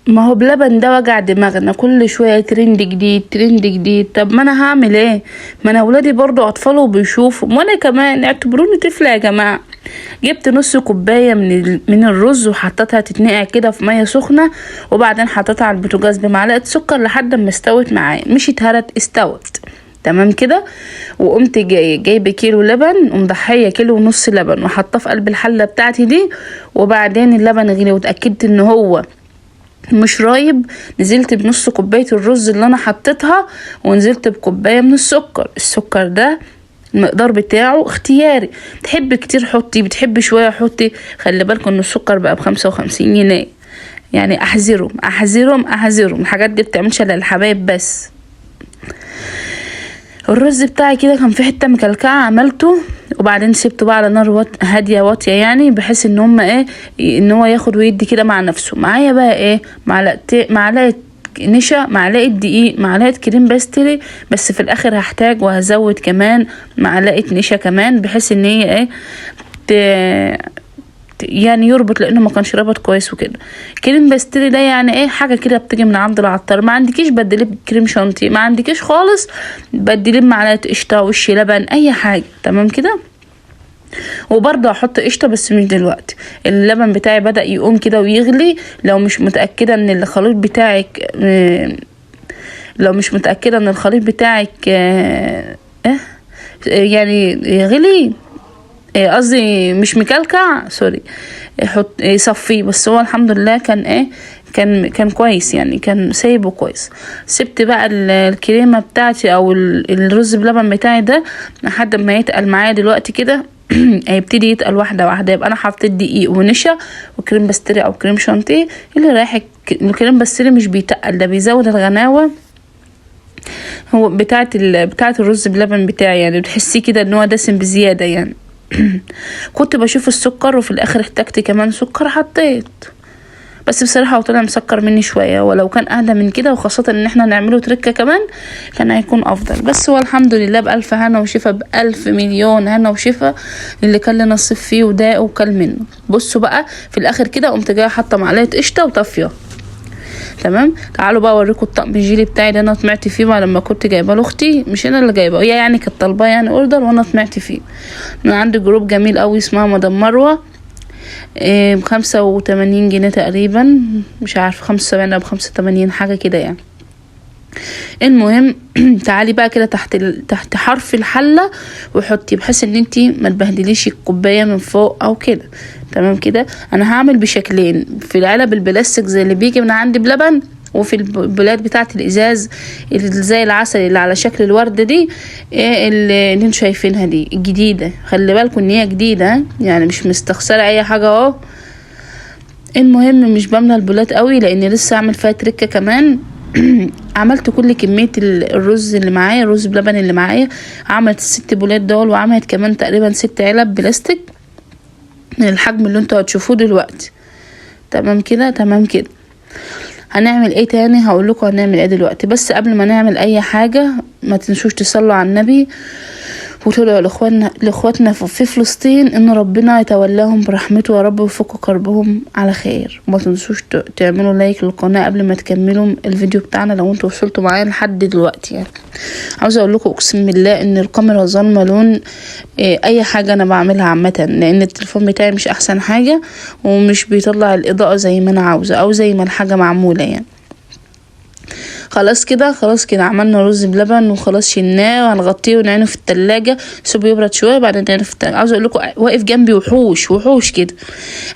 ما هو بلبن ده وجع دماغنا، كل شويه ترند جديد ترند جديد. طب ما انا هعمل ايه؟ ما انا ولادي برضو اطفال وبيشوفوا، وانا كمان اعتبروني طفله يا جماعه. جبت نص كوبايه من الرز وحطيتها تتنقع كده في ميه سخنه، وبعدين حطيتها على البوتاجاز بمعلقه سكر لحد ما استوت معايا، مش اتهرت، استوت تمام كده. وقمت جايبه كيلو لبن ومضحيه كيلو ونص لبن وحطاه في قلب الحله بتاعتي دي. وبعدين اللبن غلي واتاكدت ان هو مش رايب، نزلت بنص كوبايه الرز اللي انا حطيتها، ونزلت بكوبايه من السكر. السكر ده المقدار بتاعه اختياري، تحب كتير حطي، بتحب شويه حطي. خلي بالكم ان السكر بقى ب55 جنيه، يعني احذرهم الحاجات دي بتعملش للحبايب بس. الرز بتاعي كده كان في حته مكلكعه، عملته وبعدين سيبته بقى على نار هاديه واطيه، يعني بحيث ان هما ايه، ان هو ياخد ويدي كده مع نفسه. معايا بقى ايه، معلقه نشا، معلقه دقيق، معلقه كريم باستري، بس في الاخر هحتاج وهزود كمان معلقه نشا كمان، بحيث ان هي ايه يعني يربط، لانه ما كانش ربط كويس وكده. كريم باستري ده يعني ايه، حاجه كده بتيجي من عند العطار. ما عندكيش بدليه بكريم شانتيه، ما عندكيش خالص بدليه بمعلقه قشطه، وش لبن، اي حاجه تمام كده. وبرضه هحط قشطه بس مش دلوقتي. اللبن بتاعي بدأ يقوم كده ويغلي. لو مش متأكدة ان الخليط بتاعك يعني غلي، قصدي مش مكلكع، سوري، صفيه. بس هو الحمد لله كان كان كويس، يعني كان سايبه كويس. سبت بقى الكريمه بتاعتي او الرز بلبن بتاعي ده لحد ما يتقل معايا دلوقتي كده. هيبتدي يتقل واحده واحده. يبقى انا حطيت دقيق ونشا وكريم باستري او كريم شانتيه. اللي رايح الكريم باستري مش بيتقل، ده بيزود الغناوه هو بتاعه الرز بلبن بتاعي، يعني بتحسيه كده ان هو دسم بزياده يعني. كنت بشوف السكر وفي الاخر احتجت كمان سكر حطيت، بس بصراحة هو طلع مسكر مني شوية، ولو كان اهدى من كده، وخاصة ان احنا نعمله تركة كمان، كان هيكون افضل. بس هو الحمد لله بألف هنا وشفا، بألف مليون هنا وشفا اللي كان لنا نصيب فيه وده وكل منه. بصوا بقى في الاخر كده قمت جايه حاطه معلقه قشطه وطافيه. تمام، تعالوا بقى اوريكم الطقم الجيلي بتاعي ده. انا طمعت فيه بعد لما كنت جايبه لاختي، مش انا اللي جايبه، هي يعني كانت طالباه يعني اوردر، وانا طمعت فيه من عند جروب جميل قوي اسمها مدام مروه. ب85 جنيه تقريبا، مش عارفه 75 او ب85 حاجه كده يعني. المهم تعالي بقى كده تحت حرف الحله وحطي، بحيث ان انتي ما تبهدليش الكوبايه من فوق او كده. تمام كده. انا هعمل بشكلين، في العلب البلاستيك زي اللي بيجي من عندي بلبن، وفي البلاد بتاعه الازاز اللي زي العسل اللي على شكل الورده دي، اللي انتوا شايفينها دي الجديده. خلي بالكم ان هي جديده، يعني مش مستخسره اي حاجه اهو. المهم مش بملى البولات قوي لان لسه اعمل فيها تركه كمان. عملت كل كميه الرز اللي معايا، الرز بلبن اللي معايا، عملت 6 بولات دول، وعملت كمان تقريبا 6 علب بلاستيك من الحجم اللي انتوا هتشوفوه دلوقتي. تمام كده. هنعمل ايه تاني؟ هقول لكم هنعمل ايه دلوقتي. بس قبل ما نعمل اي حاجه ما تنسوش تصلوا على النبي وتدعوا لاخواتنا في فلسطين ان ربنا يتولاهم برحمته يا رب، ويفك كربهم على خير. وما تنسوش تعملوا لايك للقناه قبل ما تكملوا الفيديو بتاعنا لو انتوا وصلتوا معايا لحد دلوقتي. يعني عاوزه اقول لكم اقسم بالله ان الكاميرا ظالمه لون اي حاجه انا بعملها عامه، لان التليفون بتاعي مش احسن حاجه ومش بيطلع الاضاءه زي ما انا عاوزه او زي ما الحاجه معموله يعني. خلاص كده عملنا رز بلبن وخلاص شلناه، وهنغطيه ونعينه في التلاجة، سيبه يبرد شويه بعدين نعينه في التلاجة. عاوزه اقول لكم واقف جنبي وحوش كده،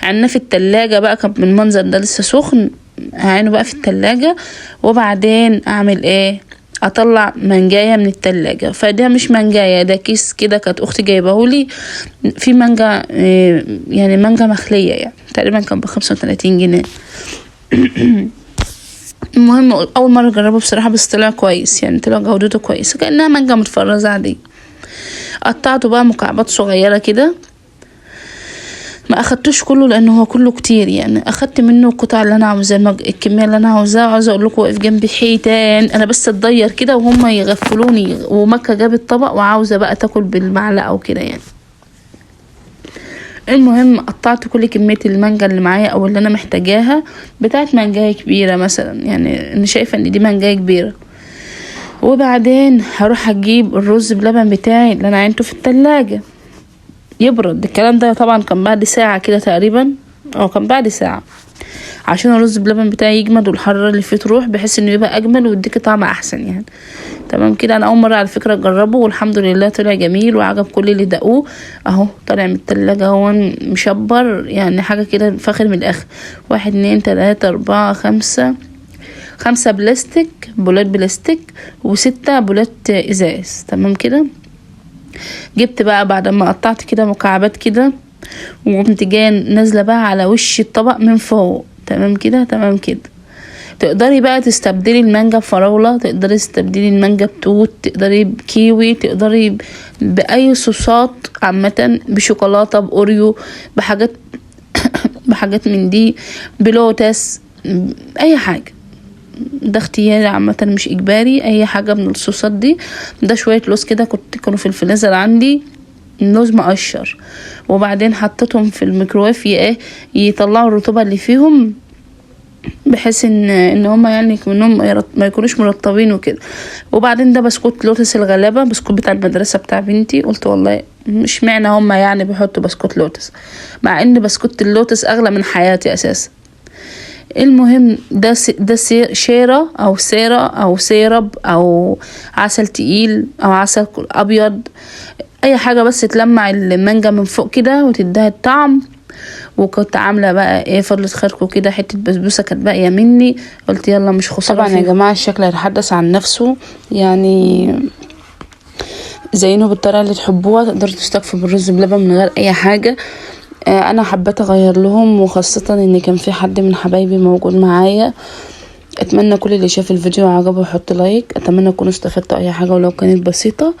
عيناه في التلاجة بقى، كان من المنظر ده لسه سخن. هعينه بقى في التلاجة، وبعدين اعمل ايه، اطلع منجايه من التلاجة. فده مش منجايه، ده كيس كده كانت اختي جايبهولي في مانجا، يعني مانجا مخليه، يعني تقريبا كان ب35 جنيه. المهم اول مره اجربه بصراحه، بس طلع كويس، يعني طلع جودته كويسه كانها مانجا متفرزه عاديه. قطعته بقى مكعبات صغيره كده، ما اخدتوش كله لانه هو كله كتير، يعني اخدت منه القطع اللي انا عاوزاه، الكميه اللي انا عاوزاها. عاوزه اقول لكم واقف جنبي حيتان، انا بس اتضير كده وهم يغفلوني، ومكه جابت طبق وعاوزه بقى تاكل بالمعلقه وكده يعني. المهم قطعت كل كمية المانجا اللي معايا او اللي انا محتاجاها، بتاعت مانجاية كبيرة مثلا، يعني انا شايفة ان دي مانجاية كبيرة. وبعدين هروح اجيب الرز بلبن بتاعي اللي انا عينته في التلاجة يبرد. الكلام ده طبعا كان بعد ساعة كده تقريبا، او كان بعد ساعة، عشان الرز بلبن بتاعي يجمد والحرارة اللي فيه تروح، بحيث انه يبقى اجمل ويديك طعم احسن يعني. تمام كده. انا اول مرة على فكرة اجربه، والحمد لله طلع جميل وعجب كل اللي دقوه. اهو طالع من التلاجة اهو مشبر، يعني حاجة كده فاخر من الاخر. 1 2 3 4 5 بلاستيك، بولات بلاستيك، و6 بولات ازاز. تمام كده. جبت بقى بعد ما قطعت كده مكعبات كده، وقمت جايه نازله بقى على وش الطبق من فوق. تمام كده. تمام كده. تقدري بقى تستبدلي المانجا بفراولة، تقدري تستبدلي المانجا بتوت، تقدري بكيوي، تقدري بأي صوصات عامة، بشوكولاتة، بأوريو، بحاجات بحاجات من دي، بلوتس، أي حاجة. ده اختياري عامة مش إجباري، أي حاجة من الصوصات دي. ده شوية لوز كده كانوا في الفريزر عندي، لوز مقشر، وبعدين حطيتهم في الميكروويف يطلعوا الرطوبة اللي فيهم، بحيث ان هما يعني منهم ما يكونوش مرطبين وكده. وبعدين ده بسكوت لوتس الغلابة، بسكوت بتاع المدرسة بتاع بنتي. قلت والله مش معنى هما يعني بيحطوا بسكوت لوتس، مع ان بسكوت اللوتس اغلى من حياتي اساسا. المهم ده شيرة او سيرة او سيرب او عسل تقيل او عسل ابيض، اي حاجة بس تلمع المانجا من فوق كده وتديها الطعم. وكنت عامله بقى ايه فضلة خيركم كده، حته بسبوسه كانت باقيه مني، قلت يلا مش خساره. طبعا يا جماعه الشكل هيتحدث عن نفسه، يعني زينه بالطريقه اللي تحبوها. تقدروا تستكفوا بالرز بلبن من غير اي حاجه. انا حبيت اغير لهم، وخاصه ان كان في حد من حبايبي موجود معايا. اتمنى كل اللي شاف الفيديو وعجبه يحط لايك. اتمنى تكونوا استفدتوا اي حاجه ولو كانت بسيطه.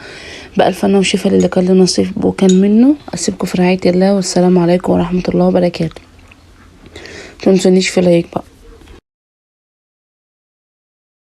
بألف هنا وشفا للي كان له نصيب وكان منه. اسيبكم في رعايه الله، والسلام عليكم ورحمه الله وبركاته. متنسونيش في لايك بقى.